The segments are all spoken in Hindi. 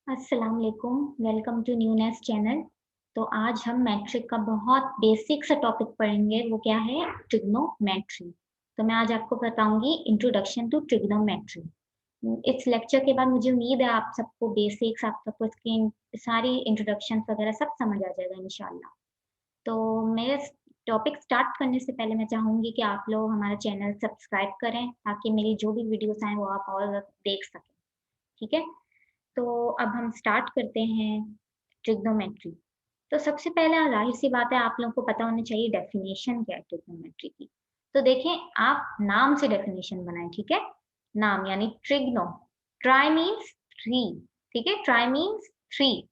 अस्सलाम वालेकुम, वेलकम टू न्यूनेस चैनल। तो आज हम मैट्रिक का बहुत बेसिक सा टॉपिक पढ़ेंगे, वो क्या है? ट्रिग्नोमेट्री। तो मैं आज आपको बताऊंगी इंट्रोडक्शन टू ट्रिग्नोमेट्री। इस लेक्चर के बाद मुझे उम्मीद है आप सबको बेसिक्स, आप सबको इसकी सारी इंट्रोडक्शन वगैरह सब समझ आ जाएगा इंशाल्लाह। तो मेरे टॉपिक स्टार्ट करने से पहले मैं चाहूंगी कि आप लोग हमारा चैनल सब्सक्राइब करें ताकि मेरी जो भी वीडियोस आए वो आप और देख सकें। ठीक है? तो अब हम स्टार्ट करते हैं ट्रिग्नोमेट्री। तो सबसे पहले ज़ाहिर-सी बात है, आप लोगों को पता होनी चाहिए डेफिनेशन क्या है ट्रिग्नोमेट्री की। तो देखें, आप नाम से डेफिनेशन बनाएँ, ठीक है? नाम यानी ट्रिग्नो, ट्राई मीन्स 3, ठीक है? Try means 3,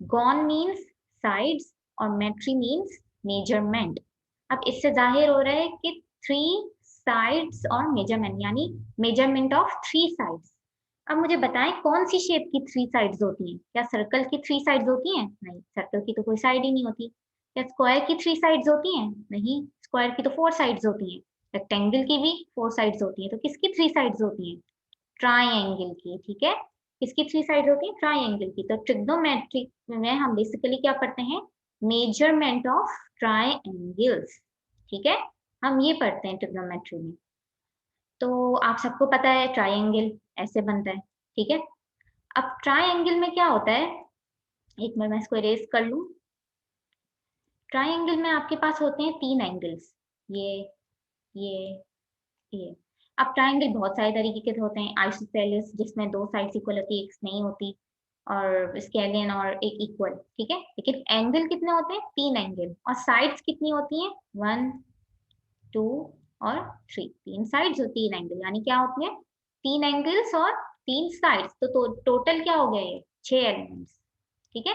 gone means sides और मेट्री मीन्स मेजरमेंट। अब इससे ज़ाहिर हो रहा है कि 3 साइड्स और मेजरमेंट यानी मेजरमेंट ऑफ 3 साइड्स। अब मुझे बताएँ कौन सी शेप की 3 साइड्स होती हैं? क्या सर्कल की 3 साइड्स होती हैं? नहीं, सर्कल की तो कोई साइड ही नहीं होती। क्या स्क्वायर की 3 साइड्स होती हैं? नहीं, स्क्वायर की तो 4 साइड्स होती हैं। रेक्टेंगल की भी 4 साइड्स होती हैं, तो किसकी 3 साइड्स होती हैं? ट्रायंगल की, ठीक है? किसकी 3 साइड्स होती हैं? ट्रायंगल की। तो ट्रिग्नोमेट्री में हम बेसिकली क्या पढ़ते हैं? मेजरमेंट ऑफ ट्रायंगल्स, ठीक है? हम ये पढ़ते हैं ट्रिग्नोमेट्री में। तो आप सबको पता है ट्रायंगल ऐसे बनता है, ठीक है? अब ट्रायंगल में क्या होता है? एक मिनट मैं इसको इरेज़ कर लूँ। ट्रायंगल में आपके पास होते हैं 3 एंगल्स, ये, ये, ये। अब ट्रायंगल बहुत सारे तरीके के होते हैं, आइसोसेलेस जिसमें 2 साइड्स इक्वल होती है, एक नहीं होती, और स्केलियन और एक इक्वल, ठीक है? लेकिन एंगल कितने होते हैं? 3 एंगल, और साइड्स कितनी होती हैं? 1, 2 और 3, 3 साइड्स और 3 एंगल, यानी क्या होती है? 3 एंगल्स और 3 साइड्स, तो टोटल क्या हो गए ये? 6 एलिमेंट्स, ठीक है?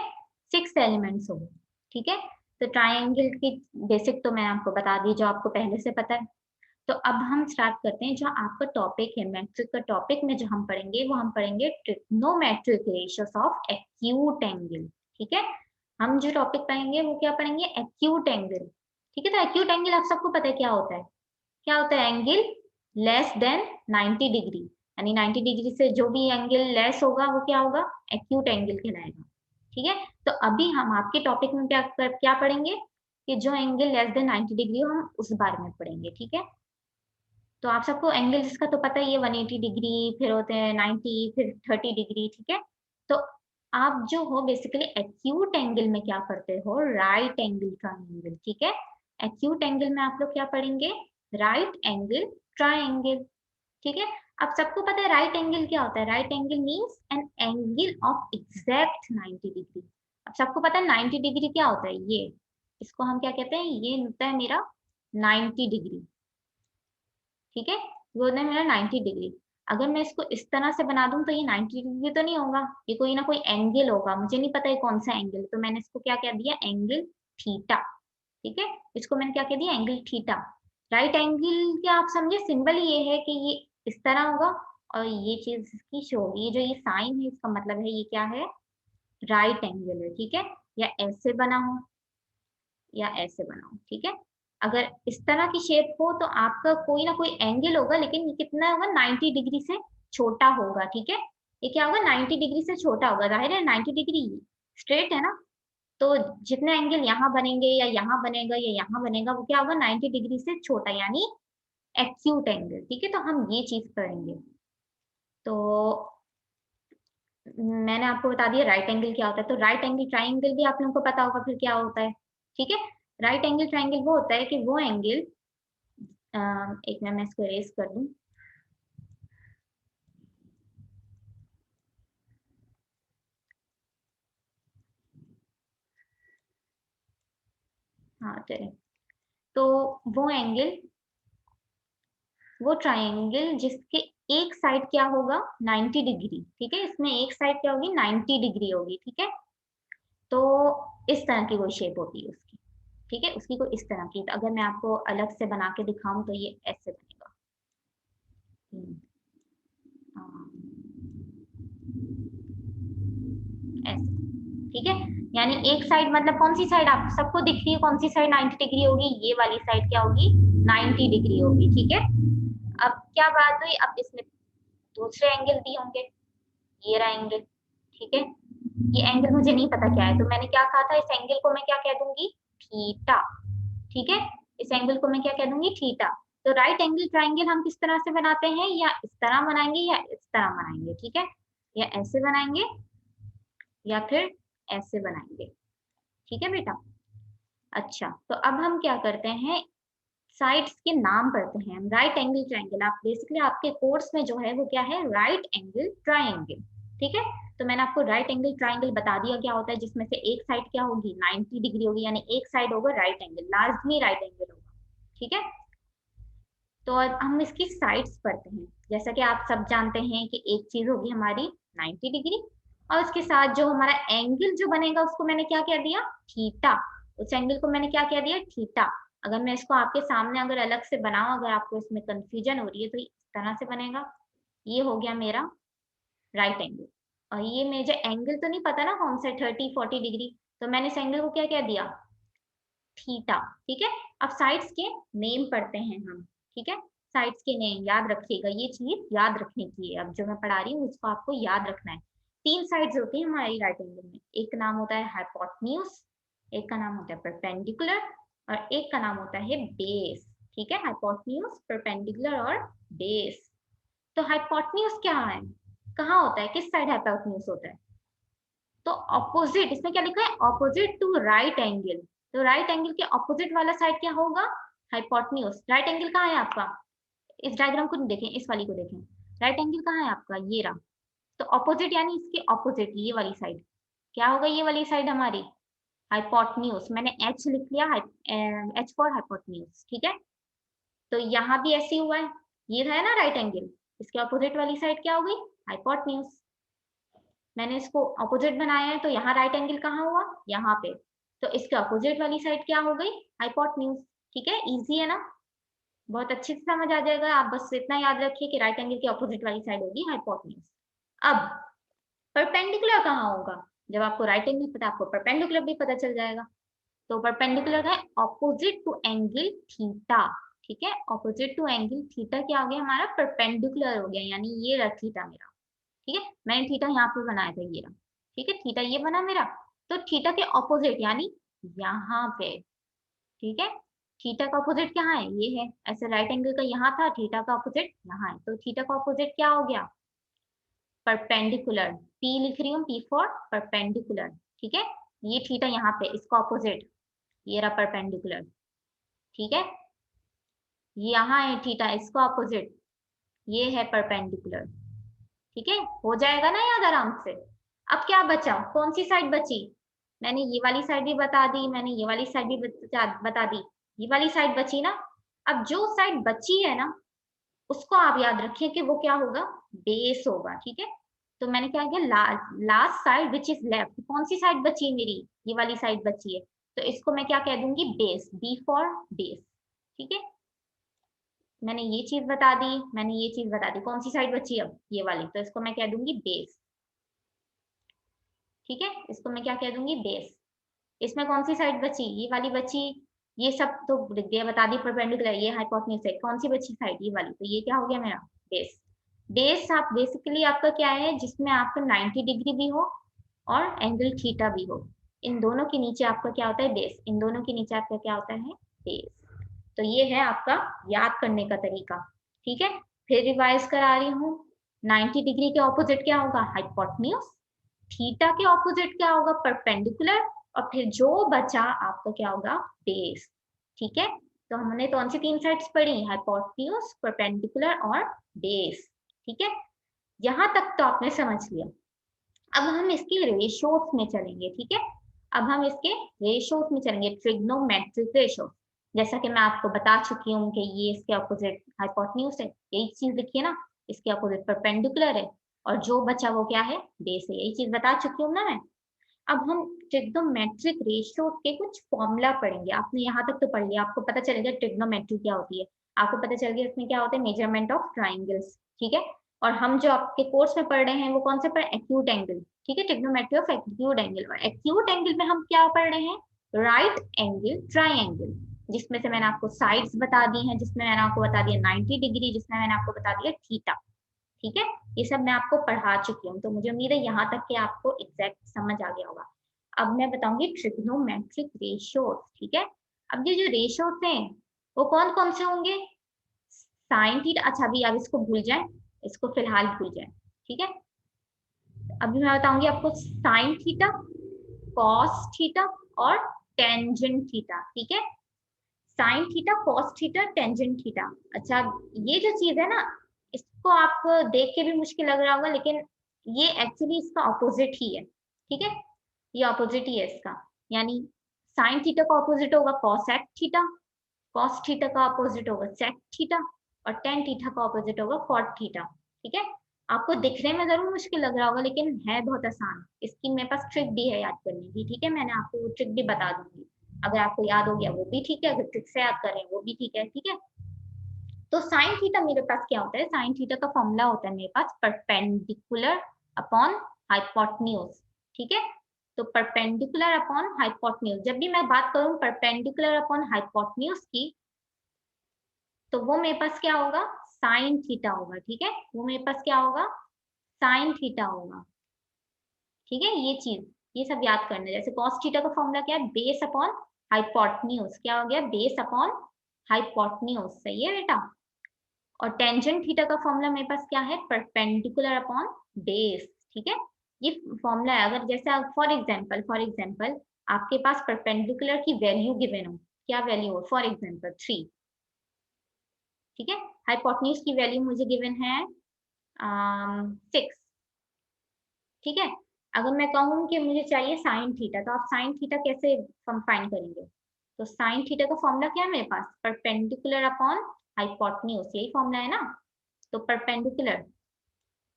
6 एलिमेंट्स हो गए, ठीक है? तो ट्रायंगल की बेसिक तो मैं आपको बता दी, जो आपको पहले से पता है। तो अब हम स्टार्ट करते हैं, जो आपका टॉपिक है मैट्रिक का टॉपिक में जो हम पढ़ेंगे, वो हम पढ़ेंगे trigonometric ratios of acute angle, ठीक है? हम जो टॉपिक पढ़ेंगे वो क्या पढ़ेंगे? एक्यूट एंगल, ठीक है? तो एक्यूट एंगल आप सबको पता है क्या होता है? क्या होता है? एंगल लेस देन 90 डिग्री, यानी 90 डिग्री से जो भी एंगल लेस होगा वो क्या होगा? एक्यूट एंगल कहलाएगा, ठीक है? तो अभी हम आपके टॉपिक में क्या पढ़ेंगे कि जो एंगल लेस देन 90 डिग्री हो हम उस बारे में पढ़ेंगे, ठीक है? तो आप सबको एंगल्स का तो पता ही है, 180 डिग्री, फिर होते हैं 90, फिर 30 डिग्री, ठीक है? तो आप जो हो बेसिकली एक्यूट एंगल में क्या पढ़ते हो? राइट एंगल ट्रायंगल, ठीक है? एक्यूट एंगल में आप लोग क्या पढ़ेंगे? राइट एंगल ट्रायंगल, ठीक है? अब सबको पता है राइट एंगल क्या होता है? Right angle means an angle of exact 90 degree. अब सबको पता है 90 डिग्री क्या होता है? ये, इसको हम क्या कहते हैं? ये होता है मेरा 90 डिग्री, ठीक है? वो होता है मेरा 90 डिग्री। अगर मैं इसको इस तरह से बना दूँ तो ये 90 डिग्री तो नहीं होगा, ये कोई ना कोई एंगल होगा, मुझे नहीं पता ये कौन-सा एंगल है, तो मैंने इसको क्या कह दिया? एंगल थीटा, ठीक है? इसको मैंने क्या कह दिया? Angle theta. राइट एंगल के आप समझे सिंबल ये है कि ये इस तरह होगा और ये चीज़ इसकी शो होगी, ये जो ये साइन है इसका मतलब है ये क्या है? राइट एंगल है, ठीक है? या ऐसे बना हो या ऐसे बना हो, ठीक है? अगर इस तरह की शेप हो तो आपका कोई ना कोई एंगल होगा, लेकिन ये कितना होगा? 90 डिग्री से छोटा होगा, ठीक है? ये क्या होगा? 90 डिग्री से छोटा होगा, ज़ाहिर है 90 डिग्री स्ट्रेट है ना, तो जितने एंगल यहाँ बनेंगे या यहाँ बनेगा या यहाँ बनेगा, वो क्या होगा? 90 डिग्री से छोटा, यानी एक्यूट एंगल, ठीक है? तो हम ये चीज़ करेंगे। तो मैंने आपको बता दिया राइट एंगल क्या होता है, तो राइट एंगल ट्रायंगल भी आप लोगों को पता होगा फिर क्या होता है, ठीक है? राइट एंगल ट्रायंगल वो होता है कि वो एंगल, अ, एक मिनट मैं इसको इरेज़ कर दूँ। हाँ, चलें। तो वो एंगल, वो ट्रायंगल जिसके एक साइड क्या होगा? 90 डिग्री, ठीक है? इसमें एक साइड क्या होगी? 90 डिग्री होगी, ठीक है? तो इस तरह की कोई शेप होती है उसकी, ठीक है? उसकी कोई इस तरह की, तो अगर मैं आपको अलग से बना के दिखाऊँ तो ये ऐसे बनेगा। हुँ, हाँ, ऐसे, ठीक है? यानी एक साइड मतलब कौन-सी साइड आप सबको दिख रही है, कौन-सी साइड 90 डिग्री होगी? ये वाली साइड क्या होगी? 90 डिग्री होगी, ठीक है? अब क्या बात हुई? अब इसमें दूसरे एंगल भी होंगे, ये रहा एंगल, ठीक है, ये एंगल मुझे नहीं पता क्या है, तो मैंने क्या कहा था, इस एंगल को मैं क्या कह दूंगी, थीटा। ठीक है, इस एंगल को मैं क्या कह दूंगी, थीटा। तो राइट एंगल ट्राइंगल हम किस तरह से बनाते हैं, या इस तरह बनाएंगे या इस तरह बनाएंगे, ठीक है, या ऐसे बनाएंगे या फिर ऐसे बनाएंगे। ठीक है बेटा। अच्छा, तो अब हम क्या करते हैं, साइड्स के नाम पढ़ते हैं हम। राइट एंगल ट्राइंगल, आप बेसिकली आपके कोर्स में जो है वो क्या है, राइट एंगल ट्राइंगल। ठीक है, तो मैंने आपको राइट एंगल ट्राइंगल बता दिया क्या होता है, जिसमें से एक साइड क्या होगी, 90 डिग्री होगी, यानी एक साइड होगा राइट एंगल, लाजमी राइट एंगल होगा। ठीक है, तो अब हम इसकी साइड्स पढ़ते हैं। जैसा कि आप सब जानते हैं कि एक चीज होगी हमारी 90 डिग्री, और उसके साथ जो हमारा एंगल जो बनेगा उसको मैंने क्या कह दिया, थीटा। उस एंगल को मैंने क्या कह दिया, थीटा। अगर मैं इसको आपके सामने अगर अलग से बनाऊं, अगर आपको इसमें कंफ्यूजन हो रही है, तो इस तरह से बनेगा। ये हो गया मेरा राइट एंगल। और ये मुझे एंगल तो नहीं पता ना कौन सा 30-40 डिग्री, तो मैंने इस एंगल को क्या कह दिया, थीटा। ठीक है, अब साइड्स के नेम पढ़ते हैं हम। ठीक है, साइड्स के नेम याद रखिएगा, ये चीज याद रखने की है, अब जो मैं पढ़ा रही हूँ उसको आपको याद रखना है। तीन साइड्स होती हैं हमारी राइट एंगल में, एक का नाम होता है हाइपोटेन्यूज, एक का नाम होता है परपेंडिकुलर, और एक का नाम होता है बेस। ठीक है, हाइपोटेन्यूज, परपेंडिकुलर और बेस। तो हाइपोटेन्यूज क्या है, कहाँ होता है, किस साइड हाइपोटेन्यूज होता है, तो ऑपोजिट, इसमें क्या लिखा है, ऑपोजिट टू राइट एंगल। तो राइट एंगल के ऑपोजिट वाला साइड क्या होगा, हाइपोटेन्यूज। राइट एंगल कहाँ है आपका, इस डायग्राम को देखें, इस वाली को देखें, राइट एंगल कहाँ है आपका, ये रहा। तो ऑपोजिट यानी इसके ऑपोजिट ये वाली साइड क्या होगा, ये वाली साइड हमारी हाइपोटेन्यूज। मैंने एच लिख लिया, एच फॉर हाइपोटेन्यूज। ठीक है, तो यहाँ भी ऐसे हुआ है, ये है ना राइट एंगल, इसके ऑपोजिट वाली साइड क्या हो गई, हाइपोटेन्यूज। मैंने इसको अपोजिट बनाया है, तो यहाँ राइट एंगल कहाँ हुआ, यहाँ पे, तो इसके अपोजिट वाली साइड क्या हो गई, हाइपोटेन्यूज। ठीक है, इजी है ना, बहुत अच्छे से समझ आ जाएगा, आप बस इतना याद रखिए कि राइट एंगल की अपोजिट वाली साइड होगी हाइपोटेन्यूज। अब परपेंडिकुलर कहाँ होगा, जब आपको राइट एंगल पता आपको परपेंडिकुलर भी पता चल जाएगा। तो परपेंडिकुलर है ऑपोजिट टू एंगल थीटा। ठीक है, ऑपोजिट टू एंगल थीटा क्या हो गया हमारा, परपेंडिकुलर हो गया, यानी ये रहा थीटा मेरा। ठीक है, मैंने थीटा यहाँ पे बनाया था, ये रहा। ठीक है, थीटा ये बना मेरा, तो थीटा के ऑपोजिट यानी यहाँ पे। ठीक है, थीटा का ऑपोजिट कहाँ है, ये है, ऐसे राइट एंगल का यहाँ था, थीटा का ऑपोजिट यहाँ है, तो थीटा का ऑपोजिट क्या हो गया, परपेंडिकुलर। पी लिख रही हूँ, पी फॉर परपेंडिकुलर। ठीक है, ये थीटा यहाँ पे, इसका ऑपोजिट ये रहा परपेंडिकुलर। ठीक है, यहाँ है थीटा, इसका ऑपोजिट ये है परपेंडिकुलर। ठीक है, हो जाएगा ना याद आराम से। अब क्या बचा, कौन सी साइड बची, मैंने ये वाली साइड भी बता दी, मैंने ये वाली साइड भी बता दी, ये वाली साइड बची ना। अब जो साइड बची है ना, उसको आप याद रखिए कि वो क्या होगा, बेस होगा। ठीक है, तो मैंने क्या किया, last side which is left, कौन सी साइड बची है मेरी, ये वाली साइड बची है, तो इसको मैं क्या कह दूंगी, बेस, बी फॉर बेस। ठीक है, मैंने ये चीज बता दी, मैंने ये चीज बता दी, कौन सी साइड बची अब, ये वाली, तो इसको मैं कह दूंगी बेस। ठीक है, इसको मैं क्या कह दूंगी, बेस। इसमें कौन सी साइड बची, ये वाली बची, ये सब तो लिख दिया, बता दी परपेंडिकुलर, ये हाइपोटेन्यूज है, कौन सी बची साइड, ये वाली, तो ये क्या हो गया मेरा, बेस। बेस आप बेसिकली आपका क्या है, जिसमें आपका 90 डिग्री भी हो और एंगल थीटा भी हो, इन दोनों के नीचे आपका क्या होता है, बेस, इन दोनों के नीचे आपका क्या होता है, बेस। तो ये है आपका याद करने का तरीका। ठीक है, फिर रिवाइज करा रही हूँ, 90 डिग्री के ऑपोजिट क्या होगा, हाइपोटेन्यूज, थीटा के ऑपोजिट क्या होगा, परपेंडिकुलर, और फिर जो बचा आपका क्या होगा, बेस। ठीक है, तो हमने कौन सी तीन साइड्स पढ़ी, हाइपोटेन्यूज, परपेंडिकुलर और बेस। ठीक है, यहां तक तो आपने समझ लिया। अब हम इसके रेशोस में चलेंगे। ठीक है, अब हम इसके रेशोस में चलेंगे, ट्रिग्नोमेट्रिक रेशो। जैसा कि मैं आपको बता चुकी हूँ कि ये इसके अपोजिट हाइपोटेन्यूज है, यही चीज लिखिए ना, इसके अपोजिट परपेंडिकुलर है, और जो बचा वो क्या है, बेस है, यही चीज बता चुकी हूँ ना मैं। अब हम ट्रिग्नोमेट्रिक रेशियो के कुछ फॉर्मूला पढ़ेंगे, आपने यहाँ तक तो पढ़ लिया, आपको पता चलेगा ट्रिग्नोमेट्री क्या होती है, आपको पता चल गया इसमें क्या होता है, मेजरमेंट ऑफ ट्राइंगल्स। ठीक है, और हम जो आपके कोर्स में पढ़ रहे हैं वो कौन से पढ़, एक्यूट एंगल। ठीक है, ट्रिग्नोमेट्री ऑफ एक्यूट एंगल, और एक्यूट एंगल में हम क्या पढ़ रहे हैं, राइट एंगल ट्राइंगल, जिसमें से मैंने आपको साइड्स बता दी हैं, जिसमें मैंने आपको बता दिया 90 डिग्री, जिसमें मैंने आपको बता दिया थीटा। ठीक है, ये सब मैं आपको पढ़ा चुकी हूँ, तो मुझे उम्मीद है यहाँ तक के आपको एग्जैक्ट समझ आ गया होगा। अब मैं बताऊंगी ट्रिग्नोमेट्रिक रेशियोज, ठीक है। अब ये जो रेशियोज हैं वो कौन कौन से होंगे? साइन थीटा, अच्छा अभी आप इसको भूल जाएं, इसको फिलहाल भूल जाएं, ठीक है। अभी मैं बताऊंगी आपको साइन थीटा, कॉस थीटा और टेंजेंट थीटा, ठीक है। Sine theta, cos theta, tangent theta. अच्छा, ये जो चीज है ना, इसको आप देख के भी मुश्किल लग रहा होगा, लेकिन ये एक्चुअली इसका ऑपोजिट ही है, ठीक है। ये ऑपोजिट ही है इसका, यानी साइन थीटा का ऑपोजिट होगा कॉसेक थीटा, कॉस थीटा का ऑपोजिट होगा सेक थीटा, और टेन थीटा का ऑपोजिट होगा कॉट थीटा, ठीक है। आपको दिखने में जरूर मुश्किल लग रहा होगा, लेकिन है बहुत आसान। इसकी मेरे पास ट्रिक भी है याद करने की, ठीक है। मैंने आपको वो ट्रिक भी बता दूंगी, अगर आपको याद हो गया वो भी ठीक है, अगर ट्रिक से याद करें वो भी ठीक है, ठीक है। तो साइन थीटा मेरे पास क्या होता है? साइन थीटा का फॉर्मूला होता है मेरे पास परपेंडिकुलर अपॉन हाइपोटेन्यूज, ठीक है। तो परपेंडिकुलर अपॉन हाइपोटेन्यूज, जब भी मैं बात करूं परपेंडिकुलर अपॉन हाइपोटेन्यूज की, तो वो मेरे पास क्या होगा? साइन थीटा होगा, ठीक है। वो मेरे पास क्या होगा? साइन थीटा होगा, ठीक है। ये चीज, ये सब याद करना है। जैसे कॉस थीटा का फॉर्मूला क्या है? बेस अपॉन हाइपोटेन्यूज, क्या हो गया? बेस अपॉन हाइपोटेन्यूज, सही है बेटा। और टेंजेंट थीटा का फॉर्मूला मेरे पास क्या है? परपेंडिकुलर अपॉन बेस, ठीक है। ये फॉर्मूला है, अगर जैसे फॉर एग्जांपल आपके पास परपेंडिकुलर की वैल्यू गिवन हो, क्या वैल्यू हो? फॉर एग्जांपल 3, ठीक है। हाइपोटेन्यूज की वैल्यू मुझे गिवन है 6, ठीक है। अगर मैं कहूँ कि मुझे चाहिए साइन थीटा, तो आप साइन थीटा कैसे फाइंड करेंगे? तो साइन थीटा का फॉर्मूला क्या है मेरे पास? परपेंडिकुलर अपॉन हाइपोटेन्यूज, यही फॉर्मूला है ना। तो परपेंडिकुलर,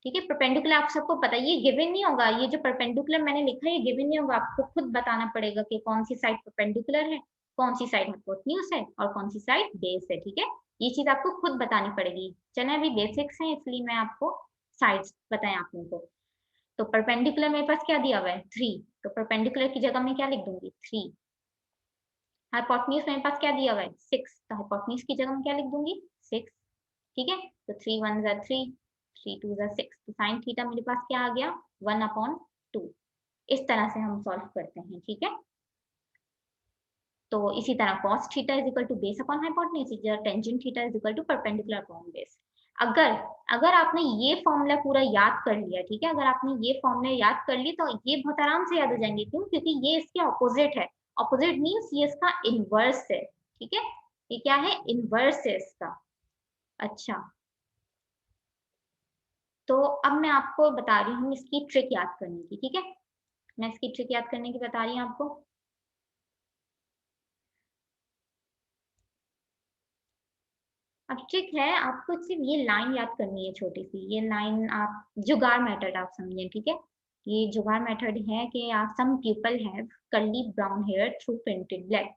ठीक है। परपेंडिकुलर आप सबको पता है, ये गिवन नहीं होगा। ये जो परपेंडिकुलर मैंने लिखा है ये गिवन नहीं होगा, आपको खुद बताना पड़ेगा कि कौन सी साइड परपेंडिकुलर है, कौन सी साइड हाइपोटेन्यूज है और कौन सी साइड बेस है, ठीक है। ये चीज आपको खुद बतानी पड़ेगी। चले अभी बेसिक्स हैं इसलिए मैं आपको साइड्स बताएं आप लोगों को। तो परपेंडिकुलर मेरे पास क्या दिया हुआ है? 3, तो परपेंडिकुलर की जगह मैं क्या लिख दूंगी? 3। हाइपोटेन्यूज मेरे पास क्या दिया हुआ है? 6, तो हाइपोटेन्यूज की जगह मैं क्या लिख दूंगी? 6, ठीक है। तो 3 1 जा 3, 3 2 जा 6, तो साइन थीटा मेरे पास क्या आ गया? 1/2। इस तरह से हम सॉल्व करते हैं, ठीक है। तो इसी तरह cos theta is equal to base upon hypotenuse, tangent theta is equal to perpendicular upon base. अगर अगर आपने ये फॉर्मूला पूरा याद कर लिया, ठीक है, अगर आपने ये फॉर्मूला याद कर ली तो ये बहुत आराम से याद हो जाएंगे। क्यों? क्योंकि ये इसके ऑपोजिट है। ऑपोजिट मीन्स ये इसका इनवर्स है, ठीक है। ये क्या है? इनवर्स है इसका। अच्छा, तो अब मैं आपको बता रही हूँ इसकी ट्रिक याद करने की, ठीक है। मैं इसकी ट्रिक याद करने की बता रही हूँ आपको। अब ट्रिक है, आपको सिर्फ ये लाइन याद करनी है, छोटी सी ये लाइन। आप जुगाड़ मेथड आप समझें, ठीक है। ये जुगाड़ मेथड है कि आप some people have curly brown hair through painted black.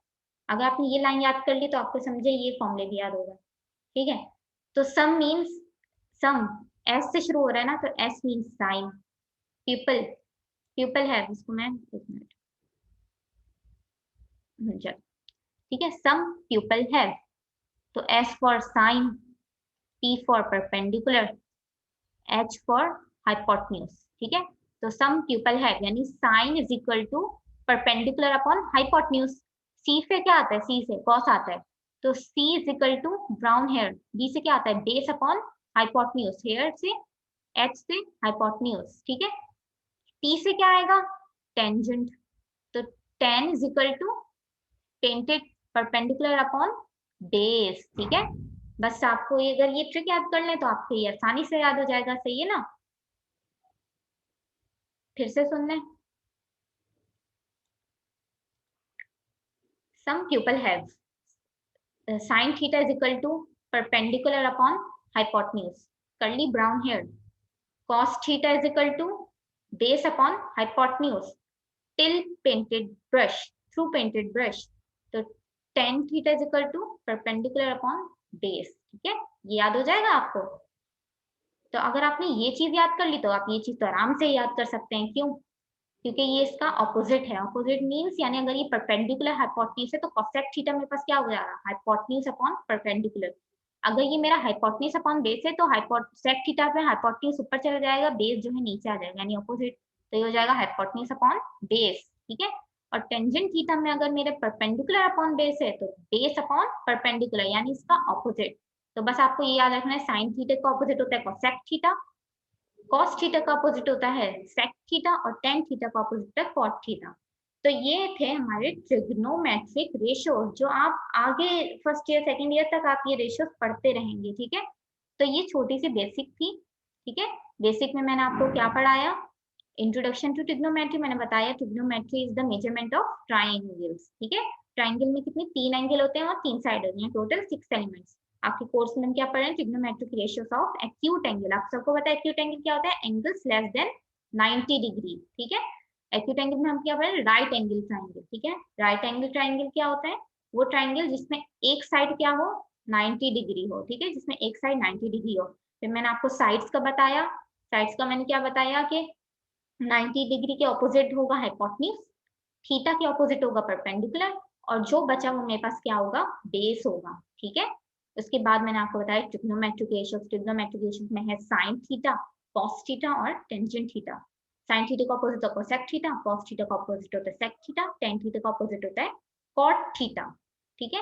अगर आपने ये लाइन याद कर ली तो आपको समझे ये फॉर्मूले भी याद होगा, ठीक है। तो सम मीन्स, सम एस से शुरू हो रहा है ना, तो S means sine. People, people have, इसको मैं एक मिनट, चलो, ठीक है। सम पीपल हैव, तो S for sine, P for perpendicular, H for hypotenuse, ठीक है। तो सम पीपल है यानी sine is equal to perpendicular upon hypotenuse. C से क्या आता है? C से cos आता है, तो C is equal to brown hair. B से क्या आता है? बेस अपॉन हाइपोटेन्यूज, हेयर से H से हाइपोटेन्यूज, ठीक है। T से क्या आएगा? टेंजेंट, तो tan is equal to tented perpendicular upon base, ठीक है। बस आपको अगर ये ट्रिक याद कर ले तो आपको ये आसानी से याद हो जाएगा, सही है ना। फिर से सुन लें। Some people have sine theta is equal to perpendicular upon hypotenuse, curly brown hair. cos theta is equal to base upon hypotenuse, till painted brush, through painted brush. तो tan theta is equal to perpendicular upon base, ठीक है। ये याद हो जाएगा आपको। तो अगर आपने ये चीज याद कर ली तो आप ये चीज तो आराम से याद कर सकते हैं। क्यों? क्योंकि ये इसका ऑपोजिट है। ऑपोजिट मींस यानी अगर ये परपेंडिकुलर हाइपोटेन्यूज है तो cosec थीटा मेरे पास क्या हो जाएगा? Hypotenuse upon perpendicular. अगर ये मेरा हाइपोटेन्यूज अपॉन बेस है तो सेक थीटा पे हाइपोटेन्यूज ऊपर चला जाएगा, बेस जो है नीचे आ जाएगा, यानी ऑपोजिट। तो ये हो जाएगा हाइपोटेन्यूज अपॉन बेस, ठीक है। और टेंजेंट थीटा में अगर मेरे परपेंडिकुलर अपॉन बेस है तो बेस अपॉन परपेंडिकुलर, यानी इसका ऑपोजिट। तो बस आपको ये याद रखना है, साइन थीटा का ऑपोजिट होता है कोसेक थीटा, कॉस थीटा का ऑपोजिट होता है सेक थीटा, और टेन थीटा का ऑपोजिट होता है कॉट थीटा। तो ये थे हमारे ट्रिग्नोमेट्रिक रेशियोज, जो आप आगे फर्स्ट ईयर सेकंड ईयर तक आप ये रेशियोज पढ़ते रहेंगे, ठीक है। तो ये छोटी सी बेसिक थी, ठीक है। बेसिक में मैंने आपको क्या पढ़ाया, इंट्रोडक्शन टू ट्रिग्नोमेट्री, मैंने बताया trigonometry is the measurement of triangles, ठीक है। ट्राइंगल में कितने, 3 एंगल होते हैं और 3 साइड होती हैं, टोटल 6 एलिमेंट्स। आपके कोर्स में हम क्या पढ़ रहे हैं, trigonometric ratios of acute angle. आप सबको पता है एक्यूट एंगल क्या होता है, एंगल्स लेस देन 90 डिग्री, ठीक है। एक्यूट एंगल में हम क्या पढ़ रहे हैं, राइट एंगल ट्राइंगल, ठीक है। राइट एंगल ट्राइंगल क्या होता है, वो ट्राइंगल जिसमें एक साइड क्या हो, 90 डिग्री हो, ठीक है, जिसमें एक साइड 90 डिग्री हो। फिर मैंने आपको साइड्स का बताया, साइड्स का मैंने क्या बताया कि 90 डिग्री के ऑपोजिट होगा हाइपोटेन्यूज, थीटा के ऑपोजिट होगा परपेंडिकुलर, और जो बचा वो मेरे पास क्या होगा, बेस होगा, ठीक है। उसके बाद मैंने आपको बताया ट्रिग्नोमेट्रिक रेशियोज, ट्रिग्नोमेट्रिक रेशियोज में है साइन थीटा, कॉस थीटा और टेंजेंट थीटा। साइन थीटा का ऑपोजिट होता है कोसेक थीटा, कॉस थीटा का ऑपोजिट होता है सेक थीटा, टेन थीटा का ऑपोजिट होता है कॉट थीटा, ठीक है।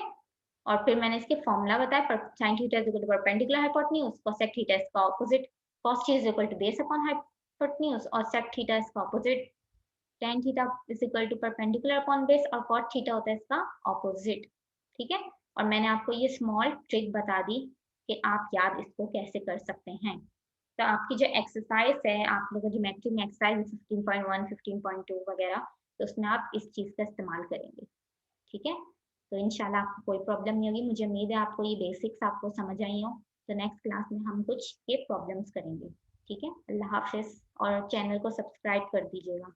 और फिर मैंने इसके फॉर्मूला बताया, sine theta is equal to perpendicular hypotenuse, cosec theta इसका opposite, cos theta is equal to base upon hypotenuse, और सेक थीटा इसका opposite, tan theta is equal to perpendicular upon base, और cot थीटा होता है इसका ऑपोजिट, ठीक है। और मैंने आपको ये स्मॉल ट्रिक बता दी कि आप याद इसको कैसे कर सकते हैं। तो आपकी जो एक्सरसाइज है, आप लोगों जो मैट्रिक में एक्सरसाइज 15.1 15.2 वगैरह, तो उसमें आप इस चीज का इस्तेमाल करेंगे, ठीक है। तो इंशाल्लाह आपको कोई प्रॉब्लम नहीं होगी, मुझे उम्मीद है आपको ये बेसिक्स आपको समझ आई हो। तो नेक्स्ट क्लास में हम कुछ ये प्रॉब्लम्स करेंगे, ठीक है। अल्लाह हाफिज, और चैनल को सब्सक्राइब कर दीजिएगा।